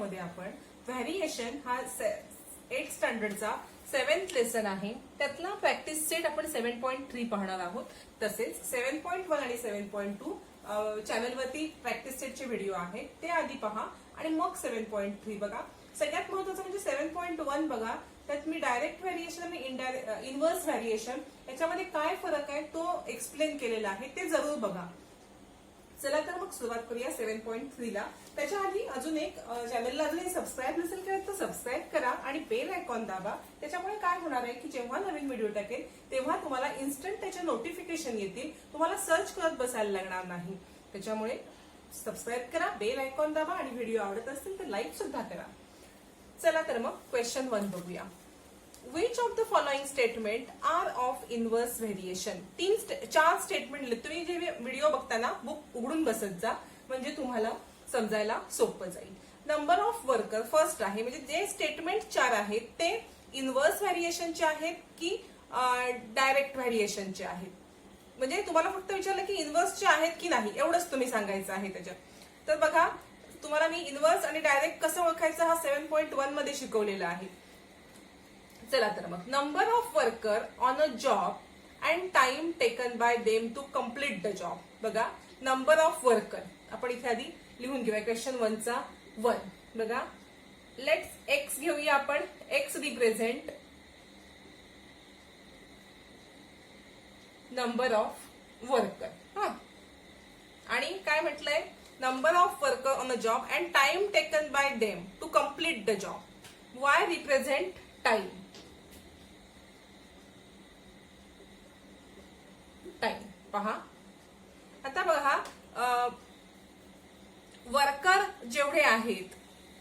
व्हिडिओमध्ये आपण व्हॅरिएशन हा 8th स्टँडर्डचा 7th लेसन आहे. त्यातला प्रॅक्टिस सेट आपण 7.3 पाहणार आहोत. तसेच 7.1 आणि 7.2 चॅनलवरती प्रॅक्टिस सेटचे व्हिडिओ आहेत, ते आधी पहा आणि मग 7.3 बघा. सगळ्यात महत्त्वाचं म्हणजे 7.1 बघा. त्यात मी डायरेक्ट व्हॅरिएशन आणि इनव्हर्स व्हॅरिएशन याच्यामध्ये काय फरक आहे तो एक्सप्लेन केलेला आहे, ते जरूर बघा. चला तर मग सुरुवात करूया 7.3 ला. त्याच्या आधी अजून एक चॅनलला अजूनही सबस्क्राईब नसेल केलं तर सबस्क्राईब करा आणि बेल आयकॉन दाबा. त्याच्यामुळे काय होणार आहे की जेव्हा नवीन व्हिडिओ टाकेल तेव्हा तुम्हाला इन्स्टंट त्याचे नोटिफिकेशन येतील. तुम्हाला सर्च करत बसायला लागणार नाही. त्याच्यामुळे सबस्क्राईब करा, बेल आयकॉन दाबा आणि व्हिडिओ आवडत असतील तर लाईक सुद्धा करा. चला तर मग क्वेश्चन 1 बघूया. Which of the following statement are of inverse variation? 4 statement. तुम्ही जे व्हिडिओ बघताना बुक उघडून बसत जा, म्हणजे तुम्हाला समजायला सोपं जाईल. नंबर ऑफ वर्कर फर्स्ट आहे, म्हणजे जे स्टेटमेंट 4 आहेत ते इनव्हर्स व्हॅरिएशनचे आहेत की डायरेक्ट व्हॅरिएशनचे आहेत. म्हणजे तुम्हाला फक्त विचारलं की इनव्हर्सचे आहेत की नाही, एवढंच तुम्ही सांगायचं आहे त्याच्यात. तर बघा, तुम्हाला मी इनव्हर्स आणि डायरेक्ट कसं ओळखायचं हा 7.1 मध्ये शिकवलेला आहे. चला तर मग, number of worker on a job and time taken by them to complete the job. बघा, नंबर ऑफ वर्कर आपण इथे आधी लिहून घेऊया. क्वेश्चन 1 चा 1 बघा. लेट्स एक्स घेऊया आपण. X represent number of worker. हा, आणि काय म्हटलंय, number of worker on a job and time taken by them to complete the job. Y represent time. Time पहा. आता बघा, वर्कर जेवढे आहेत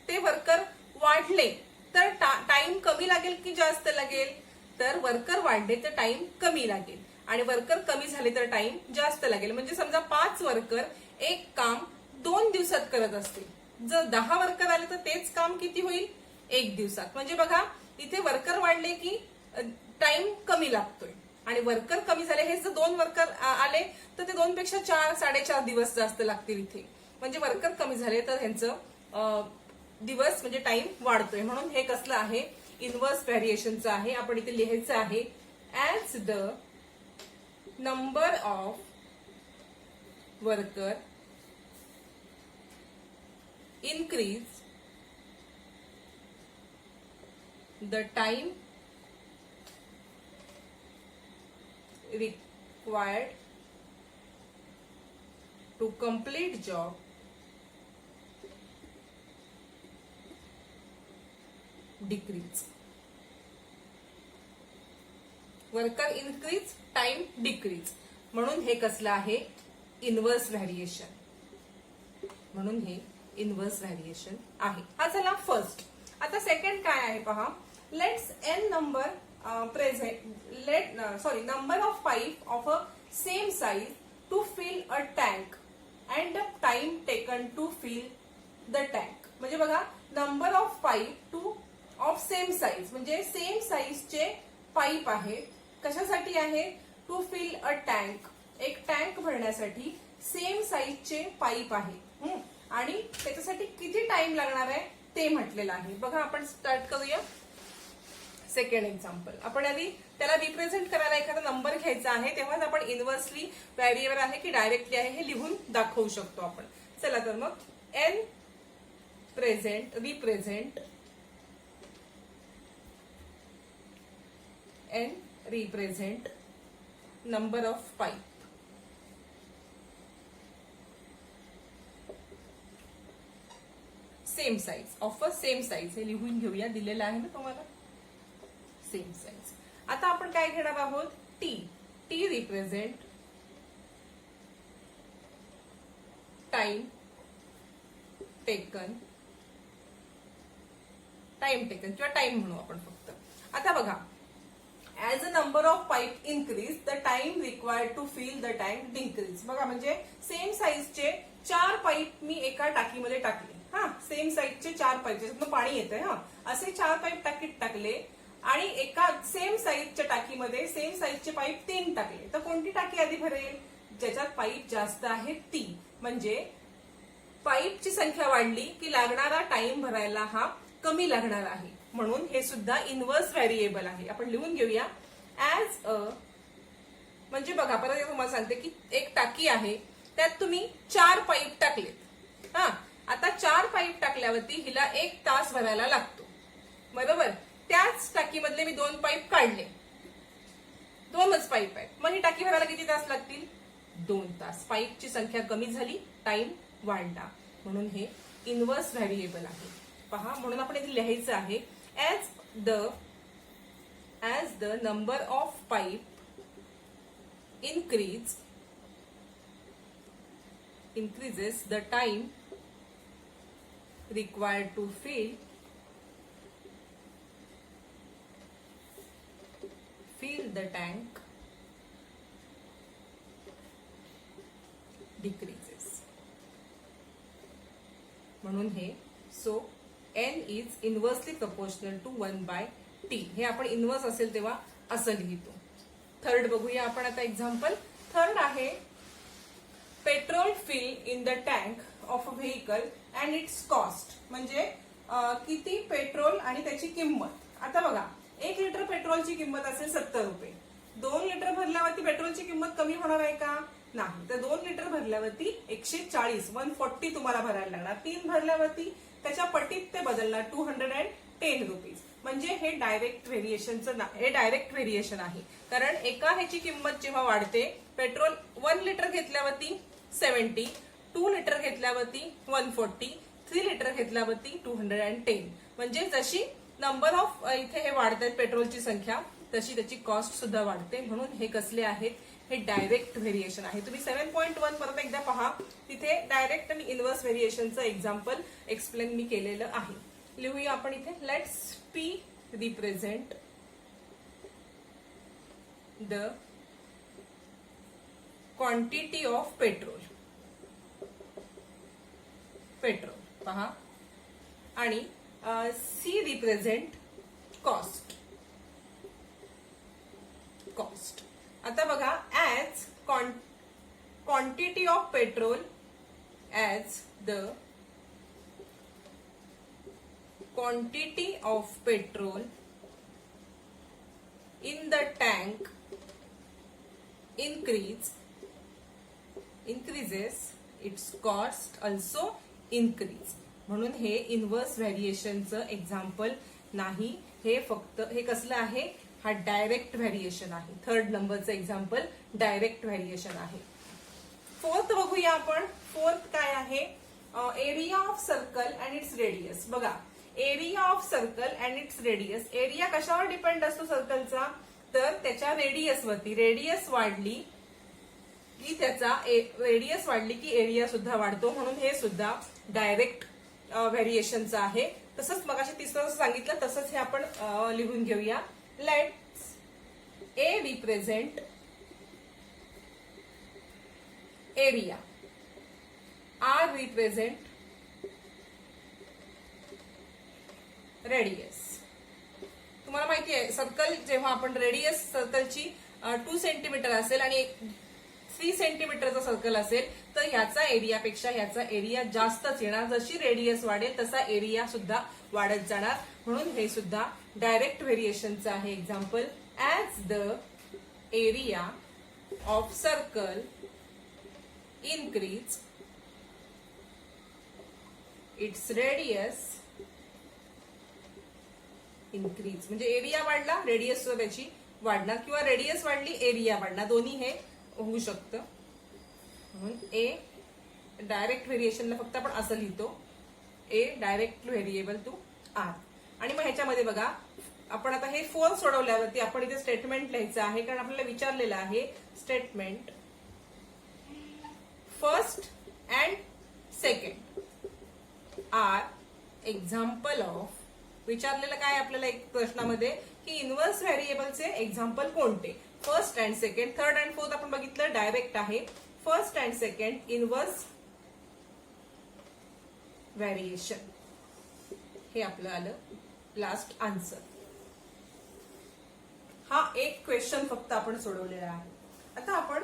ते वर्कर वाढले तर टाइम कमी लागेल की जास्त लागेल. तर वर्कर वाढले तर टाइम कमी लागेल आणि वर्कर कमी झाले तर टाइम जास्त लागेल. म्हणजे समजा 5 वर्कर एक काम 2 दिवसात करत असतील, जर 10 वर्कर आले तर तेच काम किती होईल, 1 दिवसात. म्हणजे बघा, इथे वर्कर वाढले की टाइम कमी लागतोय आणि वर्कर कमी झाले, हे जर 2 वर्कर आले तर ते 2 पेक्षा 4 साडेचार दिवस जास्त लागतील इथे. म्हणजे वर्कर कमी झाले तर ह्यांचं दिवस म्हणजे टाइम वाढतोय. म्हणून हे कसलं आहे, इनव्हर्स व्हॅरिएशनचं आहे. आपण इथे लिहायचं आहे as the number of worker increase the time required to complete job decrease. Worker increase, time decrease. म्हणून हे कसलं आहे, इनव्हर्स व्हॅरिएशन. म्हणून हे इनव्हर्स व्हॅरिएशन आहे. हा झाला फर्स्ट. आता सेकंड काय आहे पहा. Let's n number number of pipe of a same size to fill a tank and the time taken to fill the tank. म्हणजे बघा, number of pipe of same size, म्हणजे सेम साईजचे pipe आहे. कशासाठी आहे, टू फिल अ टँक, एक tank भरण्यासाठी same साईजचे पाईप आहे. आणि त्याच्यासाठी किती टाइम लागणार आहे ते म्हटलेलं आहे. बघा, आपण स्टार्ट करूया. Second example. आपण आधी त्याला रिप्रेझेंट करायला एखादा नंबर घ्यायचा आहे, तेव्हाच आपण इनव्हर्सली व्हॅरिएबल आहे की डायरेक्टली आहे हे लिहून दाखवू शकतो आपण. चला तर मग, n represent number of pipe same size of a same size. हे लिहून घेऊया, दिलेलं आहे ना तुम्हाला, सेम साईज. आता आपण काय घेणार आहोत, टी रिप्रेझेंट टाइम टेकन किंवा टाइम म्हणू आपण फक्त. आता बघा, as a number of pipe increase the time required to fill the tank decrease. बघा, म्हणजे सेम साईजचे 4 पाईप मी एका टाकीमध्ये टाकले. हा, सेम साईजचे 4 पाईप, ज्याच्यातून पाणी येतंय, हा, असे 4 पाईप टाकीत टाकले आणि एका सेम साईजच्या टाकीमध्ये सेम साईजचे पाईप 3 टाकले. तर कोणती टाकी आधी भरेल, ज्याच्यात पाईप जास्त आहे ती. म्हणजे पाईपची संख्या वाढली की लागणारा टाइम भरायला हा कमी लागणार आहे, म्हणून हे सुद्धा इन्व्हर्स व्हेरिएबल आहे. आपण लिहून घेऊया ऍज अ, म्हणजे बघा परत तुम्हाला सांगते की एक टाकी आहे, त्यात तुम्ही 4 पाईप टाकलेत. आता 4 पाईप टाकल्यावरती हिला 1 तास भरायला लागतो, बरोबर. त्याच टाकीमधले मी 2 पाईप काढले, 2च पाईप आहेत, मग ही टाकी भरायला किती तास लागतील? 2 तास. पाईपची संख्या कमी झाली, टाइम वाढला, म्हणून हे इन्व्हर्स व्हेरिएबल आहे. पहा, म्हणून आपण इथे लिहायचं आहे as the number of pipe increases the time required to fill the tank decreases. म्हणून हे so n is inversely proportional to 1/t. हे आपण इन्व्हर्स असेल तेव्हा असं लिहितो. थर्ड बघूया आपण आता एक्झाम्पल. थर्ड आहे petrol fill in the tank of a vehicle and its cost. म्हणजे किती पेट्रोल आणि त्याची किंमत. आता बघा, 1 लिटर पेट्रोलची किंमत असेल 70 रुपये. 2 लिटर भरल्यावरती पेट्रोलची किंमत कमी होणार आहे का? नाही. तर 2 लिटर भरल्यावरती 140 तुम्हाला भरायला लागणार. 3 भरल्यावरती त्याच्या पटीत ते बदलणार 210 रुपीज. म्हणजे हे डायरेक्ट व्हेरिएशन आहे. कारण एका ह्याची किंमत जेव्हा वाढते, पेट्रोल 1 लिटर घेतल्यावरती 70, 2 लिटर घेतल्यावरती 140, 3 लिटर घेतल्यावरती 210. म्हणजे जशी नंबर ऑफ इथे हे वाढतात पेट्रोलची संख्या, तशी त्याची कॉस्ट सुद्धा वाढते. म्हणून हे कसले आहेत? हे डायरेक्ट व्हेरिएशन आहे. तुम्ही 7.1 परत एकदा पहा, तिथे डायरेक्ट आणि इन्व्हर्स व्हेरिएशनचं एक्झाम्पल एक्सप्लेन मी केलेलं आहे. लिहूया आपण इथे. Let's P represent the quantity of petrol. पहा, आणि C रिप्रेझेंट कॉस्ट. आता बघा, as quantity of petrol as the quantity of petrol in the tank increases, its cost also increase. म्हणून हे इन्व्हर्स व्हेरिएशनचं एक्झाम्पल नाही. हे फक्त हे कसलं आहे? हा डायरेक्ट व्हेरिएशन आहे. थर्ड नंबरचं एक्झाम्पल डायरेक्ट व्हेरिएशन आहे. फोर्थ बघूया आपण. फोर्थ काय आहे? Area of circle and its radius. बघा, area of circle and its radius. Area कशावर डिपेंड असतो सर्कलचा? तर त्याच्या रेडियस वरती. रेडियस वाढली की एरिया सुद्धा वाढतो. म्हणून हे सुद्धा डायरेक्ट व्हेरिएशनचं आहे. तसंच मगाशी तिसरं सांगितलं तसंच हे आपण लिहून घेऊया. Let's A represent area, R represent radius. तुम्हाला माहिती आहे, सर्कल जेव्हा आपण रेडियस सर्कलची 2 सेंटीमीटर असेल आणि 3 सेंटीमीटरचा सर्कल असेल, तर ह्याचा एरियापेक्षा ह्याचा एरिया जास्तच येणार. जशी रेडियस वाढेल तसा एरिया सुद्धा वाढत जाणार. म्हणून हे सुद्धा डायरेक्ट व्हेरिएशनचं आहे example. As the area of circle increase, its radius increase. म्हणजे एरिया वाढला, रेडियस त्याची वाढणार, किंवा रेडियस वाढली, एरिया वाढणार. दोन्ही हे होऊ शकतं. म्हणून ए डायरेक्ट व्हेरिएशनला फक्त आपण असं लिहितो, ए डायरेक्ट व्हेरिएबल टू आर. आणि मग ह्याच्यामध्ये बघा, आपण आता हे 4 सोडवल्यावरती आपण इथे स्टेटमेंट लिहायचं आहे. कारण आपल्याला विचारलेलं आहे statement first and second are example of. विचारलेलं काय आपल्याला एक प्रश्नामध्ये की इन्व्हर्स व्हेरिएबलचे एक्झाम्पल कोणते? First and second. Third and fourth आपण बघितलं डायरेक्ट आहे. First and second inverse variation, हे आपलं आलं लास्ट आन्सर. हा एक क्वेश्चन फक्त आपण सोडवलेला आहे. आता आपण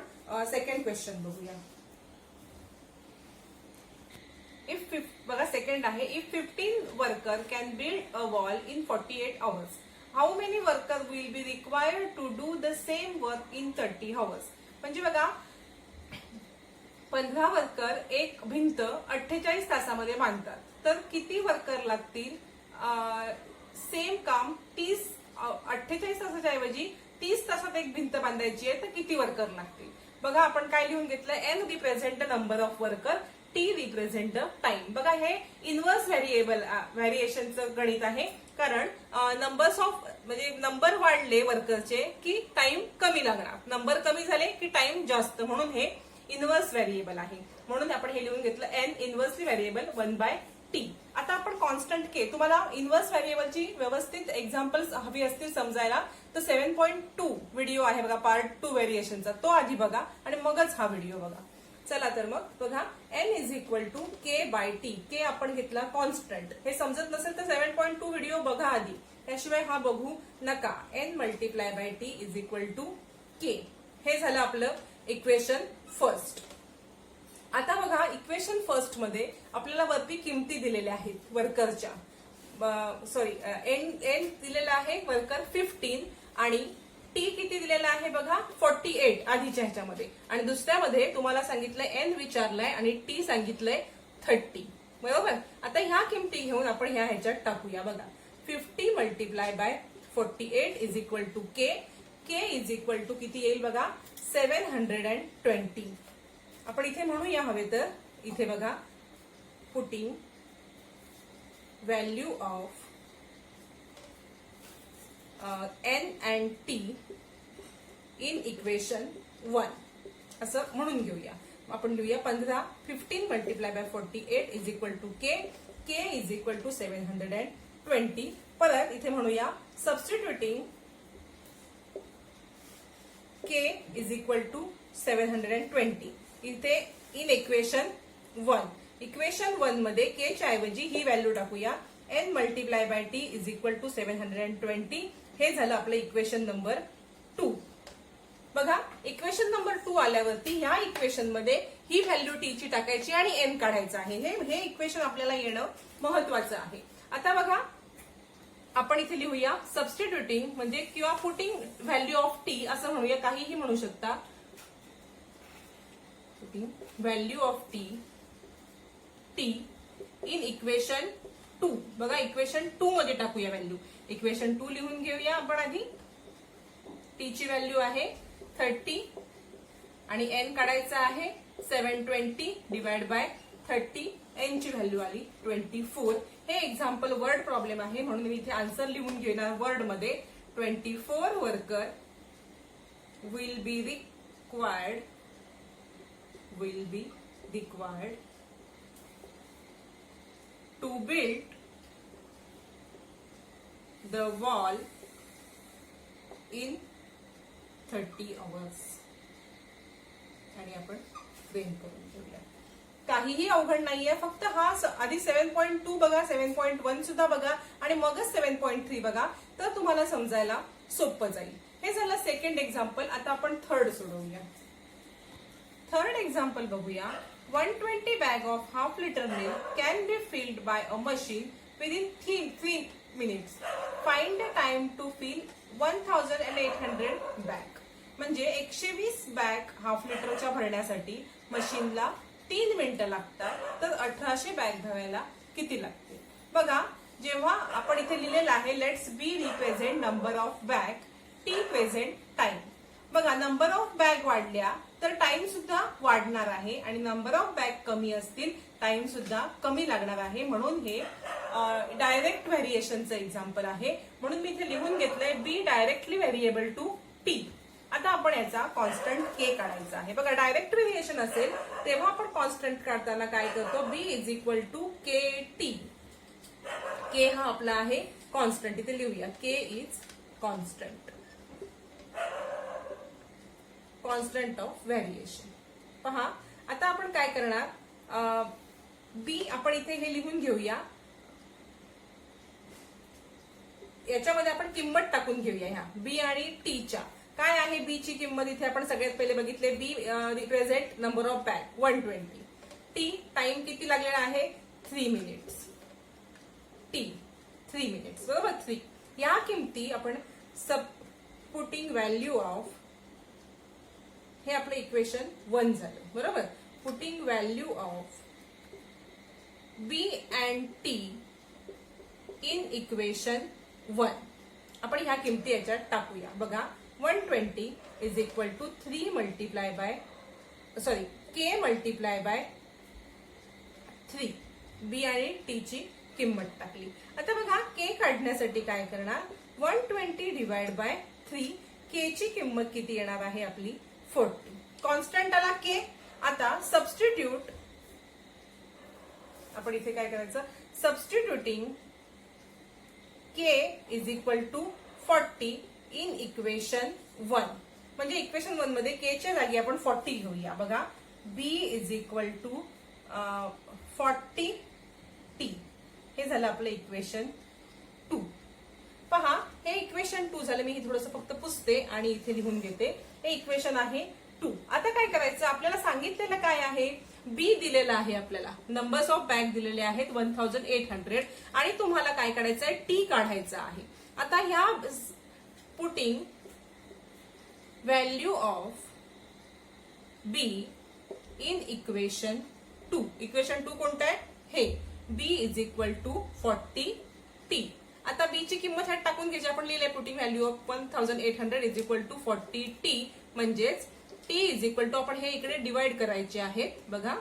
सेकंड क्वेश्चन बघूया. बघा सेकंड आहे, if 15 worker can build a wall in 48 hours, how many worker will be required to do the same work in 30 hours. म्हणजे बघा 15 वर्कर एक भिंत 48 तासामध्ये बांधतात, तर किती वर्कर लागतील सेम काम 48 तासाच्या ऐवजी 30 तासात एक भिंत बांधायची आहे, तर किती वर्कर लागतील. बघा आपण काय लिहून घेतलं, N represent the number of worker, T represent the time. बघा हे इनव्हर्स व्हेरिएशनचं गणित आहे, कारण नंबर्स ऑफ म्हणजे नंबर वाढले वर्करचे की टाइम कमी लागणार, नंबर कमी झाले की टाइम जास्त, म्हणून हे इनव्हर्स व्हेरिएबल आहे. म्हणून आपण हे लिहून घेतलं एन इनव्हर्सली व्हेरिएबल 1/t. आता आपण कॉन्स्टंट के, तुम्हाला इनव्हर्स व्हेरिएबलची व्यवस्थित एक्झाम्पल्स हवी असतील समजायला तर 7.2 व्हिडिओ आहे बघा, पार्ट 2 व्हेरिएशनचा, तो आधी बघा आणि मगच हा व्हिडिओ बघा. चला तर मग बघा, n is equal to k by t. K आपण घेतला कॉन्स्टंट, हे समजत नसेल तर 7.2 व्हिडिओ बघा आधी, त्याशिवाय हा बघू नका. N multiply by T is equal to k. हे झालं आपलं इक्वेशन फर्स्ट. आता बघा इक्वेशन फर्स्ट मध्ये आपल्याला वरती किमती दिलेल्या आहेत वर्करच्या, सॉरी एन दिलेला आहे वर्कर 15 आणि टी किती दिलेला आहे बघा 48 आधीच्या ह्याच्यामध्ये, आणि दुसऱ्यामध्ये तुम्हाला सांगितलंय एन विचारलंय आणि टी सांगितलंय 30. बरोबर. आता ह्या किमती घेऊन आपण ह्या ह्याच्यात टाकूया. बघा 50 multiply by 48 is equal to K. K is equal to किती येईल बघा 720. आपण इथे म्हणूया हवे तर, इथे बघा putting value of N and T in equation 1 असं म्हणून घेऊया. आपण लिहूया 15 multiply by 48 is equal to K. K is equal to 720. परत इथे म्हणूया substituting K is equal to 720 इथे इन इक्वेशन 1. इक्वेशन 1 मध्ये के च्या ऐवजी ही व्हॅल्यू टाकूया, N multiply by T is equal to 720. हे झालं आपलं इक्वेशन नंबर 2. बघा इक्वेशन नंबर 2 आल्यावरती ह्या इक्वेशन मध्ये ही व्हॅल्यू टी ची टाकायची आणि एन काढायचं आहे. हे इक्वेशन आपल्याला येणं महत्वाचं आहे. आता बघा आपण इथे लिहूया सबस्टिट्युटिंग म्हणजे किंवा पुटिंग व्हॅल्यू ऑफ टी असं म्हणूया, काहीही म्हणू शकता. Value of T in equation 2. बघा इक्वेशन 2 मध्ये टाकूया व्हॅल्यू. इक्वेशन 2 लिहून घेऊया आपण आधी. टी ची व्हॅल्यू आहे 30 आणि एन काढायचा आहे 720 डिवाइड बाय 30. एन ची व्हॅल्यू आली 24. हे एक्झाम्पल वर्ड प्रॉब्लेम आहे म्हणून मी इथे आन्सर लिहून घेणार वर्ड मध्ये. 24 worker will be required to build the wall in 30 hours. आणि आपण फ्रेम करून घेऊया. काहीही अवघड नाहीये, फक्त हा आधी 7.2 बघा, 7.1 सुद्धा बघा आणि मगच 7.3 बघा, तर तुम्हाला समजायला सोपं जाईल. हे झालं सेकंड एक्झाम्पल. आता आपण थर्ड सोडवूया. थर्ड एक्झाम्पल बघूया. 120 bag of half liter milk can be filled by a machine within 3 minutes. Find the time to fill 1800 bag. म्हणजे 120 बॅग हाफ लिटरच्या भरण्यासाठी मशीनला 3 मिनिटं लागतात, तर 1800 बॅग भरायला किती लागते. बघा जेव्हा आपण इथे लिहिलेलं आहे let's be represent number of bag, T present time. बघा नंबर ऑफ बॅग वाढल्या तर टाइम सुद्धा वाढणार आहे आणि नंबर ऑफ बॅग कमी असतील टाइम सुद्धा कमी लागणार आहे. म्हणून हे डायरेक्ट व्हेरिएशनचं एक्झाम्पल आहे, म्हणून मी इथे लिहून घेतलंय B directly variable to T. आता आपण याचा कॉन्स्टंट के काढायचा आहे. बघा डायरेक्ट व्हेरिएशन असेल तेव्हा आपण कॉन्स्टंट काढताना काय करतो, b is equal to k t. K हा आपला आहे कॉन्स्टंट, इथे लिहूया k is constant, constant of variation. पहा आता आपण काय करणार, बी आपण इथे हे लिहून घेऊया, याच्यामध्ये आपण किंमत टाकून घेऊया ह्या बी आणि टीच्या. काय आहे बी ची किंमत, इथे आपण सगळ्यात पहिले बघितले b represent number of bag 120. T time किती लागलेला आहे 3 मिनिट्स. टी 3 मिनिट्स बरोबर 3. या किमती आपण पुटिंग व्हॅल्यू ऑफ, हे आपलं इक्वेशन 1 झालं बरोबर. Putting value of B and T in equation 1. आपण ह्या किमती याच्यात टाकूया. बघा 120 is equal to 3 multiply by K multiply by 3. B आणि टी ची किंमत टाकली. आता बघा के काढण्यासाठी काय करणार, 120 डिवाइड बाय 3. के ची किंमत किती येणार आहे आपली 40. कॉन्स्टंट आला के. आता सबस्टिट्यूट, आपण इथे काय करायचं, substituting K is equal to 40 in equation 1. म्हणजे इक्वेशन 1 मध्ये के च्या जागी आपण 40 घेऊया. बघा बी इज इक्वल टू 40 टी. हे झालं आपलं इक्वेशन 2. पहा हे इक्वेशन 2 झालं. मी हे थोडंसं फक्त पुसते आणि इथे लिहून घेते. हे इक्वेशन आहे 2. आता काय करायचं, आपल्याला सांगितलेलं काय आहे, बी दिलेला आहे, आपल्याला नंबर्स ऑफ बॅग दिलेले आहेत 1800 आणि तुम्हाला काय काढायचं आहे, टी काढायचं आहे. आता ह्या putting value of B in equation 2. Equation 2 कोणतं आहे, हे B is equal to 40 T. आता बी ची किंमत ह्यात टाकून घ्यायची. आपण लिहिलंय putting value of 1800 is equal to 40 T. म्हणजेच टी इज इक्वल टू, आपण हे इकडे डिवाइड करायचे आहेत. बघा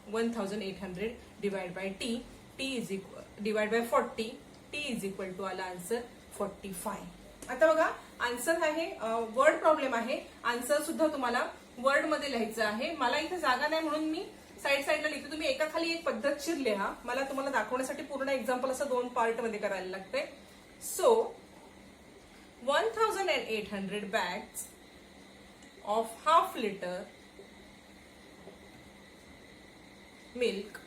1800 divide by T. T is equal divide by 40. T is equal to आला आन्सर 45. आता बघा आन्सर आहे, वर्ड प्रॉब्लेम आहे. आन्सर सुद्धा तुम्हाला वर्ड मध्ये लिहायचं आहे. मला इथे जागा नाही म्हणून मी साईडला लिहिते. तुम्ही एका खाली एक पद्धतशीर लिहा. मला तुम्हाला दाखवण्यासाठी पूर्ण एक्झाम्पल असं 2 पार्ट मध्ये करायला लागतंय. So 1800 bags of half liter milk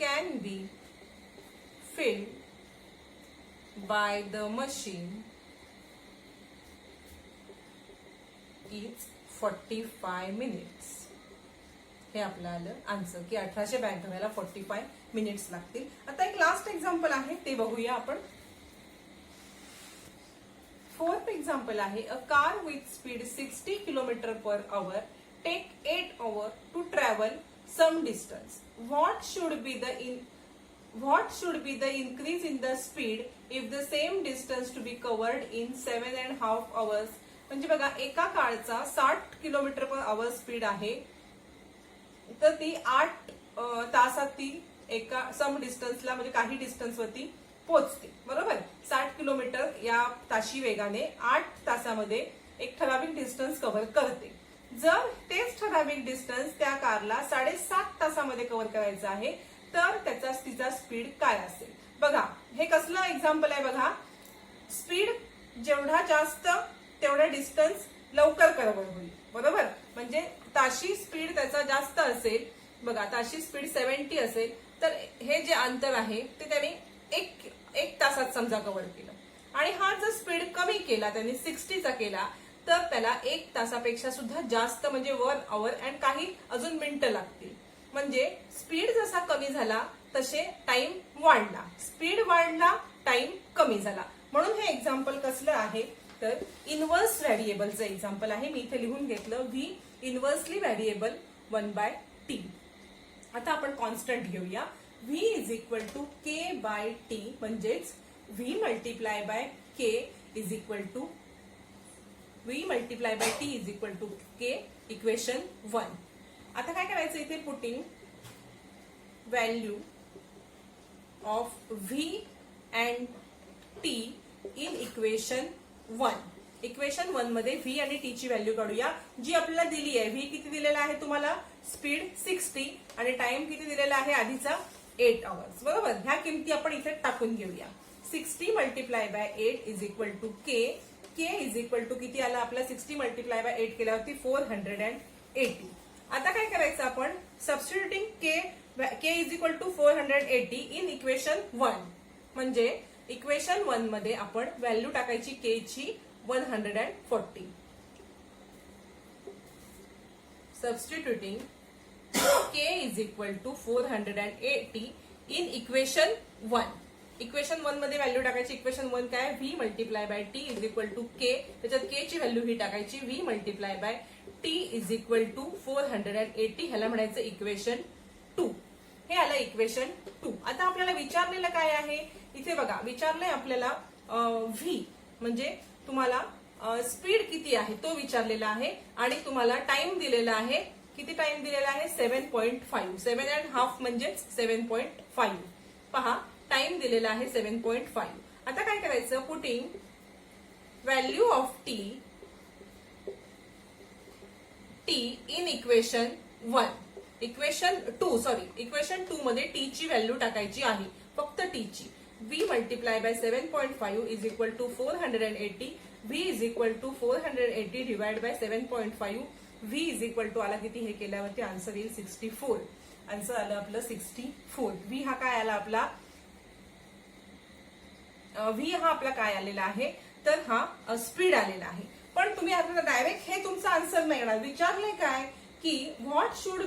can be filled by the machine is 45 minutes. हे आपलं आलं आन्सर की 1800 बॅग धुवायला 45 मिनिट्स लागतील. आता एक लास्ट एक्झाम्पल आहे ते बघूया आपण. 4th एक्झाम्पल आहे, a car with speed 60 km/h take 8 hours to travel some distance. What should be the increase in the speed if the same distance to be covered in 7.5 hours? म्हणजे बघा एका कारचा 60 km/h speed आहे, तर ती 8 तासात ती एका सम डिस्टन्सला म्हणजे काही डिस्टन्स वरती पोहोचते बरोबर. 60 किलोमीटर या ताशी वेगाने 8 तासामध्ये एक ठराविक डिस्टन्स कव्हर करते. जर तेच ठराविक डिस्टन्स त्या कारला 7.5 तासामध्ये कव्हर करायचं आहे तर तिचा स्पीड काय असेल. बघा हे कसलं एक्झाम्पल आहे. बघा स्पीड जेवढा जास्त तेवढा डिस्टन्स लवकर कव्हर होईल बरोबर. म्हणजे ताशी स्पीड त्याचा जास्त असेल. बघा ताशी स्पीड 70 असेल तर हे जे अंतर आहे ते त्याने एक तासात समजा कव्हर केलं. आणि हा जर स्पीड कमी केला त्याने 60चा केला तर त्याला 1 तासापेक्षा सुद्धा जास्त म्हणजे 1 hour अँड काही अजून मिनिटं लागतील. म्हणजे स्पीड जसा कमी झाला तसे टाइम वाढला. स्पीड वाढला टाइम कमी झाला. म्हणून हे एक्झाम्पल कसलं आहे तर इनव्हर्स व्हेरिएबलचं एक्झाम्पल आहे. मी इथे लिहून घेतलं व्ही इनव्हर्सली व्हेरिएबल 1/t. आता आपण कॉन्स्टंट घेऊया. V is equal to k by t. म्हणजेच v multiply by k is equal to v multiply by T is equal to k. Equation 1. आता काय करायचं इथे putting value of v and T in equation 1. Equation 1 मध्ये V आणि T ची value काढूया जी आपल्याला दिली आहे. व्ही किती दिलेला आहे तुम्हाला, स्पीड 60 आणि टाइम किती दिलेला आहे आधीचा 8 hours बरोबर. ह्या किमती आपण इथे टाकून घेऊया. 60 multiply by 8 is equal to K. K is equal to किती आला आपला, 60 मल्टिप्लाय बाय 8 केल्यावरती 480. आता काय करायचं आपण, substituting K is equal to 480 in equation 1. म्हणजे इक्वेशन 1 मध्ये आपण व्हॅल्यू टाकायची के ची 140. सबस्टिट्युटिंग k is equal to 480 in equation 1. Equation 1 मध्ये व्हॅल्यू टाकायची. इक्वेशन 1 काय, v multiply by t is equal to k. त्याच्यात k ची व्हॅल्यू ही टाकायची, v multiply by t is equal to 480. ह्याला म्हणायचं इक्वेशन 2. हे आलं इक्वेशन 2. आता आपल्याला विचारलेलं काय आहे इथे बघा, विचारलंय आपल्याला v म्हणजे तुम्हाला स्पीड किती आहे तो विचारलेला आहे आणि तुम्हाला टाइम दिलेला आहे. किती टाइम दिलेला आहे, 7.5. 7.5 म्हणजेच 7.5. पहा टाइम दिलेला आहे 7.5. आता काय करायचं, putting value of T in equation 1. Equation 2 मध्ये टी ची व्हॅल्यू टाकायची आहे, फक्त टी ची. v multiply by 7.5 is equal to 480. v is equal to 480 divide by 7.5. v is equal to आला किती, हे केल्यावरती आन्सर येईल 64. आन्सर आलं आपलं 64. v हा काय आला आपला, v हा आपला काय आलेला आहे, तर हा स्पीड आलेला आहे. पण तुम्ही आता डायरेक्ट हे तुमचा आन्सर नाही येणार. विचारलंय काय की what should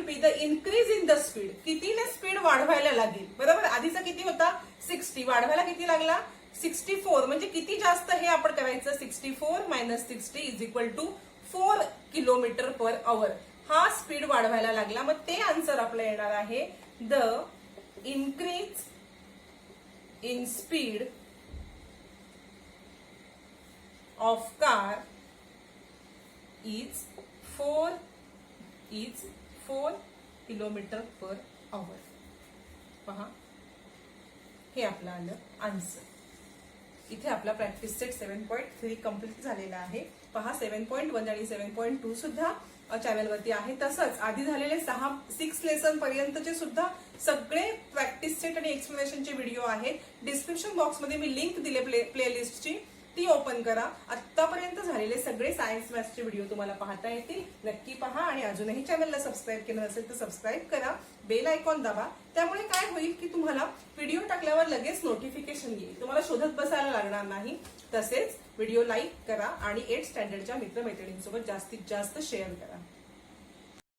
be the increase in the speed. कितीने स्पीड वाढवायला लागेल, बरोबर. आधीचा किती होता, 60. वाढवायला किती लागला, 64. म्हणजे किती जास्त हे आपण करायचं, 64 minus 60 is equal to 4 kilometre per hour. हा स्पीड वाढवायला लागला. मग ते आन्सर आपलं येणार आहे, the increase in speed of car is 4 kilometre per आवर. पहा हे आपलं आलं आन्सर. इथे आपला प्रॅक्टिस सेट 7.3 कम्प्लीट झालेला आहे. पहा 7.1 आणि 7.2 सुद्धा चॅनलवरती आहे. तसंच आधी झालेले 6 लेसन पर्यंतचे सुद्धा सगळे प्रॅक्टिस सेट आणि एक्सप्लेनेशनचे व्हिडिओ आहेत. डिस्क्रिप्शन बॉक्समध्ये मी लिंक दिले प्लेलिस्टची, ती ओपन करा. आतापर्यंत झालेले सगळे सायन्स मॅथ्सचे व्हिडिओ तुम्हाला पाहता येतील. नक्की पहा आणि अजूनही चॅनलला सबस्क्राईब केलं नसेल तर सबस्क्राईब करा. बेल आयकॉन दाबा. त्यामुळे काय होईल की तुम्हाला व्हिडिओ टाकल्यावर लगेच नोटिफिकेशन येईल. तुम्हाला शोधत बसायला लागणार नाही. तसेच व्हिडिओ लाईक करा आणि 8th स्टँडर्डच्या मित्रमैत्रिणींसोबत जास्तीत जास्त शेअर करा.